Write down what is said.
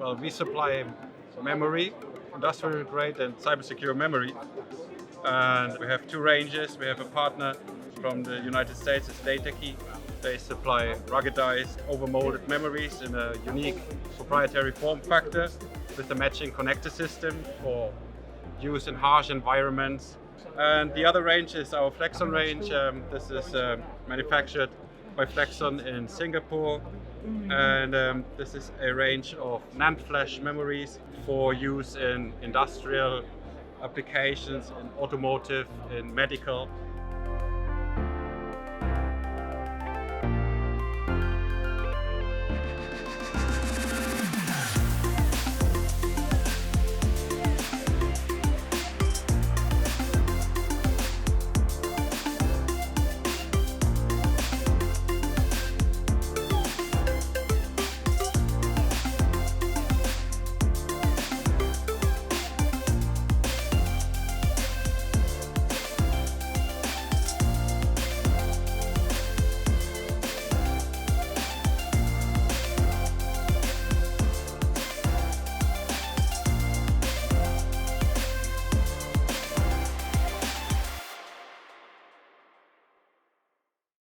Well, we supply memory, industrial grade and cybersecure memory. And we have two ranges. We have a partner from the United States, it's DataKey. They supply ruggedized, overmolded memories in a unique proprietary form factor with a matching connector system for use in harsh environments. And the other range is our Flexon range. This is manufactured by Flexon in Singapore. And this is a range of NAND flash memories for use in industrial applications, in automotive, in medical.